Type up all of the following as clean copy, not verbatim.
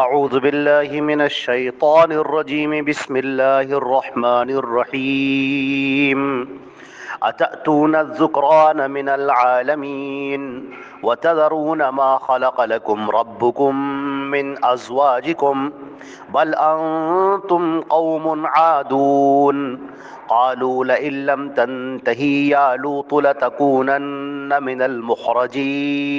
أعوذ بالله من الشيطان الرجيم بسم الله الرحمن الرحيم أتأتون الذكران من العالمين وتذرون ما خلق لكم ربكم من أزواجكم بل أنتم قوم عادون قالوا لئن لم تنتهي يا لوط لتكونن من المخرجين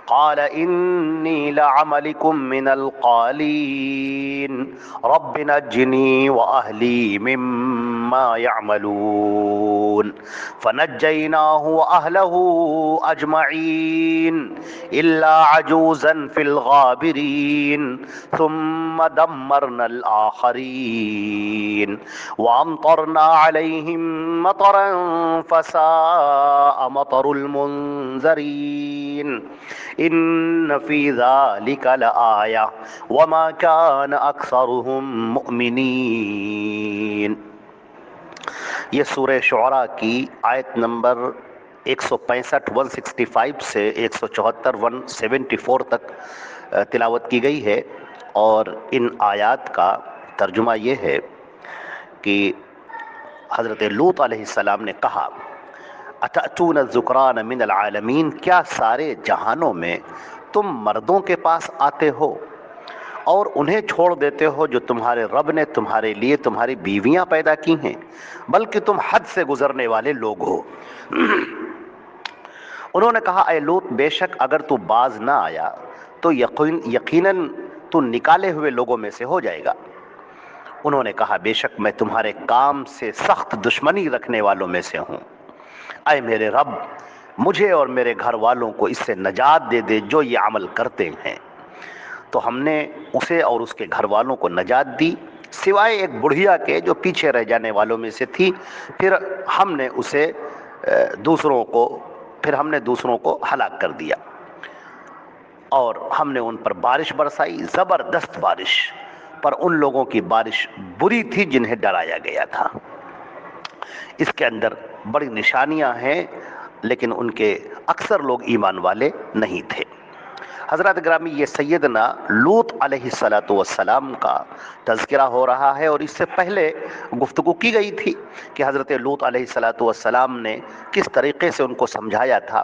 قال إني لعملكم من القالين رب نجني وأهلي مما يعملون فنجيناه وأهله أجمعين إلا عجوزا في الغابرين ثم دمرنا الآخرين وأمطرنا عليهم مطرا فساء مطر المنذرين إن في ذلك لآية وما كان أكثرهم مؤمنين۔ یہ سورہ شعراء کی آیت نمبر 165 165 سے 174 174 تک تلاوت کی گئی ہے، اور ان آیات کا ترجمہ یہ ہے کہ حضرت لوط علیہ السلام نے کہا اتأتون الذکران من العالمین، کیا سارے جہانوں میں تم مردوں کے پاس آتے ہو اور انہیں چھوڑ دیتے ہو جو تمہارے رب نے تمہارے لیے تمہاری بیویاں پیدا کی ہیں، بلکہ تم حد سے گزرنے والے لوگ ہو۔ انہوں نے کہا اے لوط، بے شک اگر تو باز نہ آیا تو یقیناً تو نکالے ہوئے لوگوں میں سے ہو جائے گا۔ انہوں نے کہا بے شک میں تمہارے کام سے سخت دشمنی رکھنے والوں میں سے ہوں، اے میرے رب مجھے اور میرے گھر والوں کو اس سے نجات دے دے جو یہ عمل کرتے ہیں۔ تو ہم نے اسے اور اس کے گھر والوں کو نجات دی، سوائے ایک بڑھیا کے جو پیچھے رہ جانے والوں میں سے تھی۔ پھر ہم نے دوسروں کو ہلاک کر دیا، اور ہم نے ان پر بارش برسائی، زبردست بارش، پر ان لوگوں کی بارش بری تھی جنہیں ڈرایا گیا تھا۔ اس کے اندر بڑی نشانیاں ہیں، لیکن ان کے اکثر لوگ ایمان والے نہیں تھے۔ حضرات گرامی، یہ سیدنا لوط علیہ السلام کا تذکرہ ہو رہا ہے، اور اس سے پہلے گفتگو کی گئی تھی کہ حضرت لوط علیہ السلام نے کس طریقے سے ان کو سمجھایا تھا،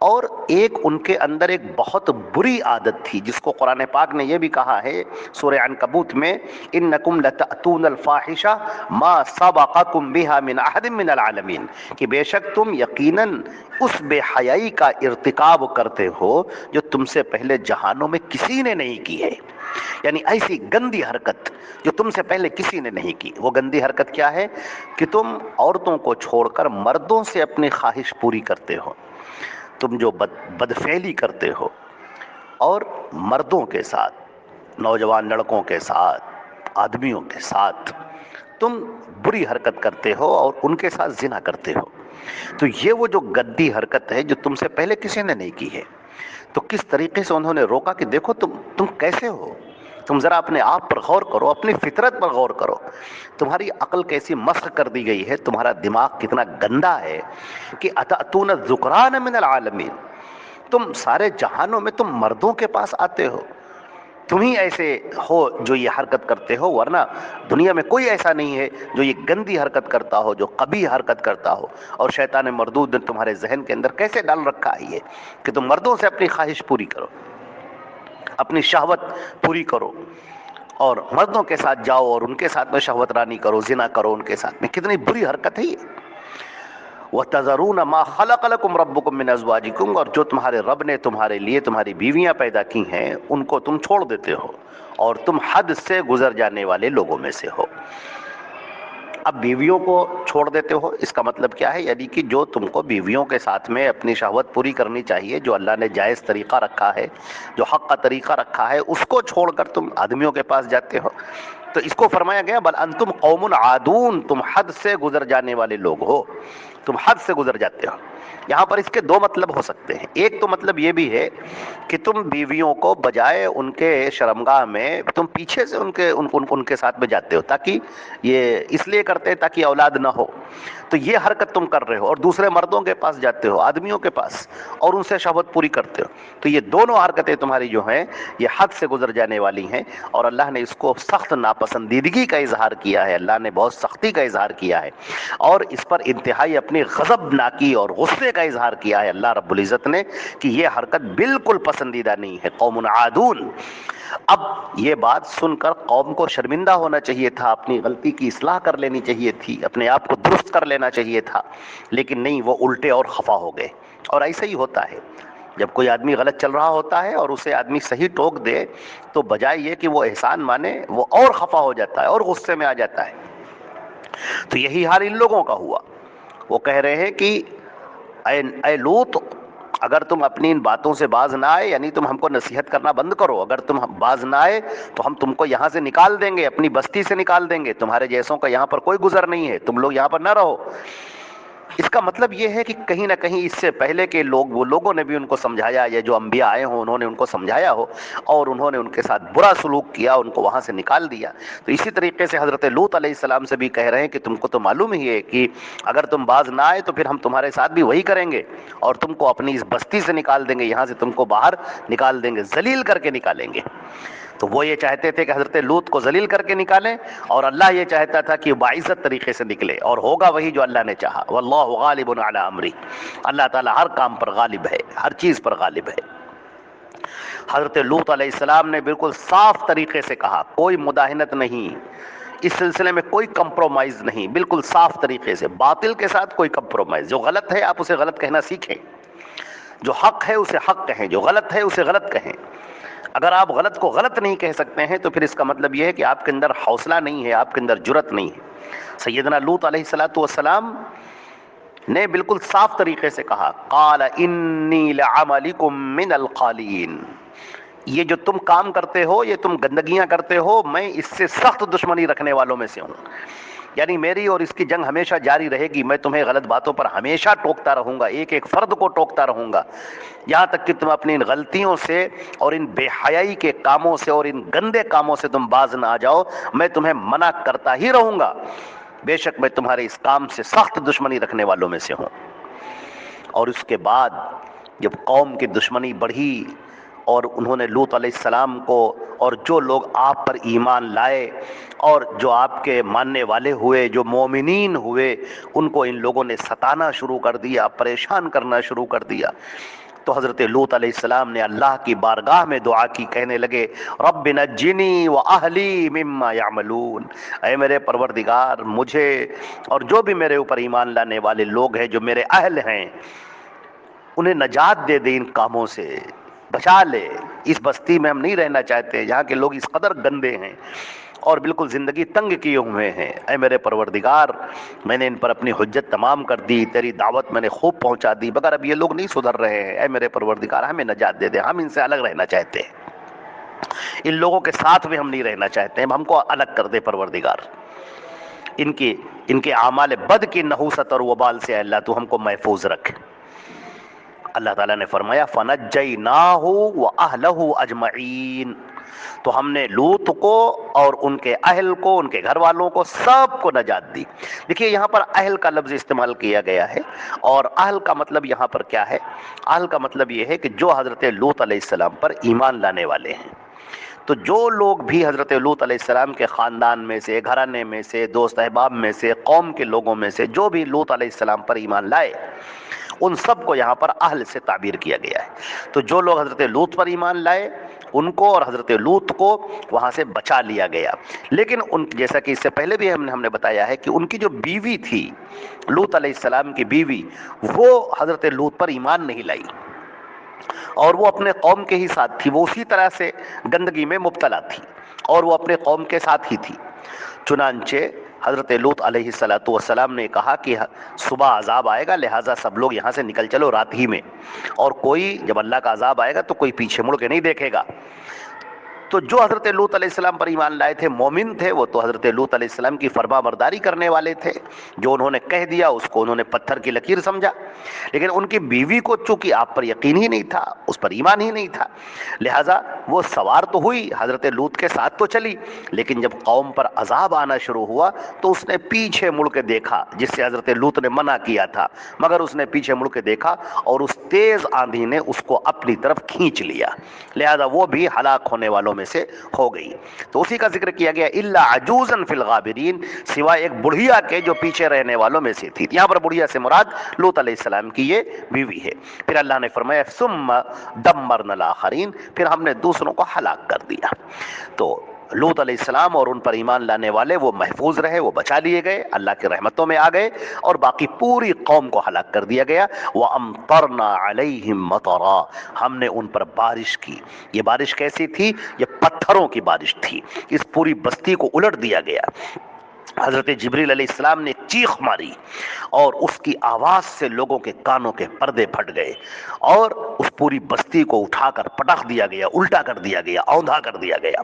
اور ان کے اندر ایک بہت بری عادت تھی جس کو قرآن پاک نے یہ بھی کہا ہے سورہ عنکبوت میں انکم لتأتون الفاحشہ ما سبقکم بها من احد من العالمین، کہ بے شک تم یقیناً اس بے حیائی کا ارتکاب کرتے ہو جو تم سے پہلے جہانوں میں کسی نے نہیں کی ہے، یعنی ایسی گندی حرکت جو تم سے پہلے کسی نے نہیں کی۔ وہ گندی حرکت کیا ہے کہ تم عورتوں کو چھوڑ کر مردوں سے اپنی خواہش پوری کرتے ہو، تم جو بدفعلی کرتے ہو، اور مردوں کے ساتھ، نوجوان لڑکوں کے ساتھ، آدمیوں کے ساتھ تم بری حرکت کرتے ہو اور ان کے ساتھ زنا کرتے ہو۔ تو یہ وہ جو گندی حرکت ہے جو تم سے پہلے کسی نے نہیں کی ہے۔ تو کس طریقے سے انہوں نے روکا کہ دیکھو تم کیسے ہو، تم ذرا اپنے آپ پر غور کرو، اپنی فطرت پر غور کرو، تمہاری عقل کیسی مسخ کر دی گئی ہے، تمہارا دماغ کتنا گندا ہے کہ اتأتون الذکران من العالمین، تم سارے جہانوں میں تم مردوں کے پاس آتے ہو، تم ہی ایسے ہو جو یہ حرکت کرتے ہو، ورنہ دنیا میں کوئی ایسا نہیں ہے جو یہ گندی حرکت کرتا ہو، جو قبیح حرکت کرتا ہو۔ اور شیطان مردود نے تمہارے ذہن کے اندر کیسے ڈال رکھا ہے یہ کہ تم مردوں سے اپنی خواہش پوری کرو، اپنی شہوت پوری کرو، اور مردوں کے ساتھ جاؤ اور ان کے ساتھ میں شہوت رانی کرو، زنا کرو ان کے ساتھ میں۔ کتنی بری حرکت ہے یہ۔ وَتَذَرُونَ مَا خَلَقَ لَكُمْ رَبُّكُمْ مِنْ أَزْوَاجِكُمْ، اور جو تمہارے رب نے تمہارے لیے تمہاری بیویاں پیدا کی ہیں ان کو تم چھوڑ دیتے ہو، اور تم حد سے گزر جانے والے لوگوں میں سے ہو۔ اب بیویوں کو چھوڑ دیتے ہو، اس کا مطلب کیا ہے؟ یعنی کہ جو تم کو بیویوں کے ساتھ میں اپنی شہوت پوری کرنی چاہیے، جو اللہ نے جائز طریقہ رکھا ہے، جو حق کا طریقہ رکھا ہے، اس کو چھوڑ کر تم آدمیوں کے پاس جاتے ہو۔ تو اس کو فرمایا گیا بل انتم قوم عادون، تم حد سے گزر جانے والے لوگ ہو، تم حد سے گزر جاتے ہو۔ یہاں پر اس کے دو مطلب ہو سکتے ہیں. ایک تو مطلب یہ بھی ہے کہ تم بیویوں کو بجائے ان کے شرمگاہ میں تم پیچھے سے ان کے ساتھ میں جاتے ہو، تاکہ یہ اس لیے کرتے ہیں تاکہ اولاد نہ ہو، تو یہ حرکت تم کر رہے ہو، اور دوسرے مردوں کے پاس جاتے ہو، آدمیوں کے پاس، اور ان سے شہوت پوری کرتے ہو. تو یہ دونوں حرکتیں تمہاری جو ہیں یہ حد سے گزر جانے والی ہیں، اور اللہ نے اس کو سخت ناپسندیدگی کا اظہار کیا ہے. اللہ نے بہت سختی کا اظہار کیا ہے، اور اس پر انتہائی اپنی غضب ناکی اور غصے کا اظہار کیا ہے اللہ رب العزت نے کہ یہ حرکت بالکل پسندیدہ نہیں ہے. قوم عادون. اب یہ بات سن کر قوم کو شرمندہ ہونا چاہیے تھا، اپنی غلطی کی اصلاح کر لینی چاہیے تھی، اپنے آپ کو درست کر لینا چاہیے تھا، لیکن نہیں، وہ الٹے اور خفا ہو گئے. اور ایسا ہی ہوتا ہے جب کوئی آدمی غلط چل رہا ہوتا ہے اور اسے آدمی صحیح ٹوک دے، تو بجائے یہ کہ وہ احسان مانے، وہ اور خفا ہو جاتا ہے اور غصے میں آ جاتا ہے. تو یہی حال ان لوگوں کا ہوا. وہ کہہ رہے ہیں کہ اے لوط، اگر تم اپنی ان باتوں سے باز نہ آئے، یعنی تم ہم کو نصیحت کرنا بند کرو، اگر تم باز نہ آئے تو ہم تم کو یہاں سے نکال دیں گے، اپنی بستی سے نکال دیں گے، تمہارے جیسوں کا یہاں پر کوئی گزر نہیں ہے، تم لوگ یہاں پر نہ رہو. اس کا مطلب یہ ہے کہ کہیں نہ کہیں اس سے پہلے کے وہ لوگوں نے بھی ان کو سمجھایا، یا جو انبیاء آئے ہوں انہوں نے ان کو سمجھایا ہو، اور انہوں نے ان کے ساتھ برا سلوک کیا، ان کو وہاں سے نکال دیا. تو اسی طریقے سے حضرت لوط علیہ السلام سے بھی کہہ رہے ہیں کہ تم کو تو معلوم ہی ہے کہ اگر تم باز نہ آئے تو پھر ہم تمہارے ساتھ بھی وہی کریں گے، اور تم کو اپنی اس بستی سے نکال دیں گے، یہاں سے تم کو باہر نکال دیں گے، ذلیل کر کے نکالیں گے. تو وہ یہ چاہتے تھے کہ حضرت لوط کو ذلیل کر کے نکالیں، اور اللہ یہ چاہتا تھا کہ باعزت طریقے سے نکلے، اور ہوگا وہی جو اللہ نے چاہا. واللہ غالب علی امری. اللہ تعالیٰ ہر کام پر غالب ہے، ہر چیز پر غالب ہے. حضرت لوط علیہ السلام نے بالکل صاف طریقے سے کہا، کوئی مداہنت نہیں، اس سلسلے میں کوئی کمپرومائز نہیں، بالکل صاف طریقے سے. باطل کے ساتھ کوئی کمپرومائز. جو غلط ہے آپ اسے غلط کہنا سیکھیں، جو حق ہے اسے حق کہیں، جو غلط ہے اسے غلط کہیں. اگر آپ غلط کو غلط نہیں کہہ سکتے ہیں تو پھر اس کا مطلب یہ ہے کہ آپ کے اندر حوصلہ نہیں ہے، آپ کے اندر جرأت نہیں ہے. سیدنا لوط علیہ السلام نے بالکل صاف طریقے سے کہا، قال انی لعملکم من القالین. یہ جو تم کام کرتے ہو، یہ تم گندگیاں کرتے ہو، میں اس سے سخت دشمنی رکھنے والوں میں سے ہوں. یعنی میری اور اس کی جنگ ہمیشہ جاری رہے گی. میں تمہیں غلط باتوں پر ہمیشہ ٹوکتا رہوں گا، ایک ایک فرد کو ٹوکتا رہوں گا، یہاں تک کہ تم اپنی ان غلطیوں سے اور ان بے حیائی کے کاموں سے اور ان گندے کاموں سے تم باز نہ آ جاؤ. میں تمہیں منع کرتا ہی رہوں گا، بے شک میں تمہارے اس کام سے سخت دشمنی رکھنے والوں میں سے ہوں. اور اس کے بعد جب قوم کی دشمنی بڑھی اور انہوں نے لوط علیہ السلام کو اور جو لوگ آپ پر ایمان لائے اور جو آپ کے ماننے والے ہوئے، جو مومنین ہوئے، ان کو ان لوگوں نے ستانا شروع کر دیا، پریشان کرنا شروع کر دیا. تو حضرت لوط علیہ السلام نے اللہ کی بارگاہ میں دعا کی، کہنے لگے رب نجنی واہلی مما یعملون. اے میرے پروردگار، مجھے اور جو بھی میرے اوپر ایمان لانے والے لوگ ہیں، جو میرے اہل ہیں، انہیں نجات دے دے، ان کاموں سے بچا لے. اس بستی میں ہم نہیں رہنا چاہتے، یہاں کے لوگ اس قدر گندے ہیں اور بالکل زندگی تنگ کیے ہوئے ہیں. اے میرے پروردگار، میں نے ان پر اپنی حجت تمام کر دی، تیری دعوت میں نے خوب پہنچا دی، مگر اب یہ لوگ نہیں سدھر رہے ہیں. اے میرے پروردگار، ہمیں نجات دے دے، ہم ان سے الگ رہنا چاہتے ہیں، ان لوگوں کے ساتھ بھی ہم نہیں رہنا چاہتے ہیں، ہم کو الگ کر دے پروردگار. ان کے اعمال بد کی نحوست اور وبال سے اللہ تو ہم کو محفوظ رکھ. اللہ تعالیٰ نے فرمایا فَنَجَّيْنَاهُ وَأَهْلَهُ أَجْمَعِينَ. تو ہم نے لوط کو اور ان کے اہل کو، ان کے گھر والوں کو، سب کو نجات دی. دیکھیے یہاں پر اہل کا لفظ استعمال کیا گیا ہے، اور اہل کا مطلب یہاں پر کیا ہے؟ اہل کا مطلب یہ ہے کہ جو حضرت لوط علیہ السلام پر ایمان لانے والے ہیں. تو جو لوگ بھی حضرت لوط علیہ السلام کے خاندان میں سے، گھرانے میں سے، دوست احباب میں سے، قوم کے لوگوں میں سے جو بھی لوط علیہ السلام پر ایمان لائے، ان سب کو یہاں پر اہل سے تعبیر کیا گیا ہے. تو جو لوگ حضرت لوط پر ایمان لائے ان کو اور حضرت لوط کو وہاں سے بچا لیا گیا. لیکن جیسا کہ اس سے پہلے بھی ہم نے بتایا ہے کہ ان کی جو بیوی تھی، لوط علیہ السلام کی بیوی، وہ حضرت لوط پر ایمان نہیں لائی، اور وہ اپنے قوم کے ہی ساتھ تھی، وہ اسی طرح سے گندگی میں مبتلا تھی اور وہ اپنے قوم کے ساتھ ہی تھی. چنانچہ حضرت لوط علیہ السلام نے کہا کہ صبح عذاب آئے گا، لہٰذا سب لوگ یہاں سے نکل چلو رات ہی میں، اور کوئی جب اللہ کا عذاب آئے گا تو کوئی پیچھے مڑ کے نہیں دیکھے گا. تو جو حضرت لوط علیہ السلام پر ایمان لائے تھے مومن تھے، وہ تو حضرت لوط علیہ السلام کی فرما برداری کرنے والے تھے، جو انہوں نے کہہ دیا اس کو انہوں نے پتھر کی لکیر سمجھا۔ لیکن ان کی بیوی کو چونکہ آپ پر یقین ہی نہیں تھا، اس پر ایمان ہی نہیں تھا، لہٰذا وہ سوار تو ہوئی، حضرت لوط کے ساتھ تو چلی، لیکن جب قوم پر عذاب آنا شروع ہوا تو اس نے پیچھے مڑ کے دیکھا، جس سے حضرت لوط نے منع کیا تھا، مگر اس نے پیچھے مڑ کے دیکھا اور اس تیز آندھی نے اس کو اپنی طرف کھینچ لیا، لہذا وہ بھی ہلاک ہونے والوں میں سے ہو گئی۔ تو اسی کا ذکر کیا گیا الا عجوزا فی الغابرین، سوائے ایک بڑھیا کے جو پیچھے رہنے والوں میں سے تھی۔ یہاں پر بڑھیا سے مراد لوط علیہ السلام کی یہ بیوی ہے۔ پھر اللہ نے فرمایا ثم دمرنا الاخرین، پھر ہم نے دوسروں کو ہلاک کر دیا۔ تو لوط علیہ السلام اور ان پر ایمان لانے والے وہ محفوظ رہے، وہ بچا لیے گئے، اللہ کی رحمتوں میں آ گئے، اور باقی پوری قوم کو ہلاک کر دیا گیا۔ وَأَمْطَرْنَا عَلَيْهِمْ مَطَرًا، ہم نے ان پر بارش کی۔ یہ بارش کیسی تھی؟ یہ پتھروں کی بارش تھی، اس پوری بستی کو الٹ دیا گیا۔ حضرت جبریل علیہ السلام نے چیخ ماری اور اس کی آواز سے لوگوں کے کانوں کے پردے پھٹ گئے، اور اس پوری بستی کو اٹھا کر پٹخ دیا گیا، الٹا کر دیا گیا، اوندھا کر دیا گیا،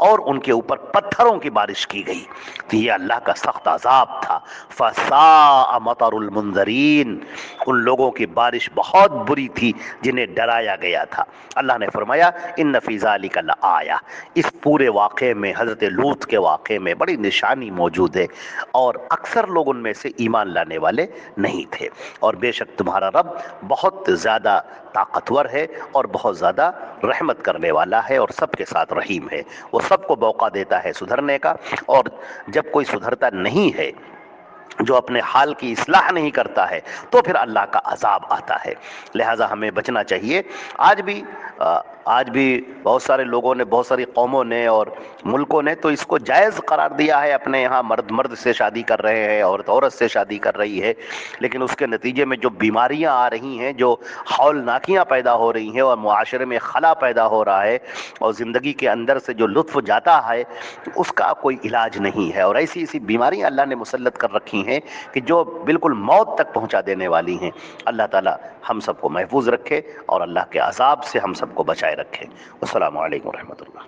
اور ان کے اوپر پتھروں کی بارش کی گئی۔ تو یہ اللہ کا سخت عذاب تھا۔ فَسَاءَ مَطَرُ الْمُنذَرِينَ، ان لوگوں کی بارش بہت بری تھی جنہیں ڈرایا گیا تھا۔ اللہ نے فرمایا ان فی ذلک لآیہ، اس پورے واقعے میں، حضرت لوط کے واقعے میں بڑی نشانی موجود ہے، اور اکثر لوگ ان میں سے ایمان لانے والے نہیں تھے۔ اور بے شک تمہارا رب بہت زیادہ طاقتور ہے اور بہت زیادہ رحمت کرنے والا ہے، اور سب کے ساتھ رحیم ہے۔ وہ سب کو موقع دیتا ہے سدھرنے کا، اور جب کوئی سدھرتا نہیں ہے، جو اپنے حال کی اصلاح نہیں کرتا ہے، تو پھر اللہ کا عذاب آتا ہے۔ لہٰذا ہمیں بچنا چاہیے۔ آج بھی بہت سارے لوگوں نے، بہت ساری قوموں نے اور ملکوں نے تو اس کو جائز قرار دیا ہے، اپنے یہاں مرد مرد سے شادی کر رہے ہیں، عورت عورت سے شادی کر رہی ہے، لیکن اس کے نتیجے میں جو بیماریاں آ رہی ہیں، جو ہولناکیاں پیدا ہو رہی ہیں، اور معاشرے میں خلا پیدا ہو رہا ہے، اور زندگی کے اندر سے جو لطف جاتا ہے، اس کا کوئی علاج نہیں ہے۔ اور ایسی ایسی بیماریاں اللہ نے مسلط کر رکھی ہیں کہ جو بالکل موت تک پہنچا دینے والی ہیں۔ اللہ تعالی ہم سب کو محفوظ رکھے اور اللہ کے عذاب سے ہم سب کو بچائے رکھے۔ السلام علیکم ورحمۃ اللہ۔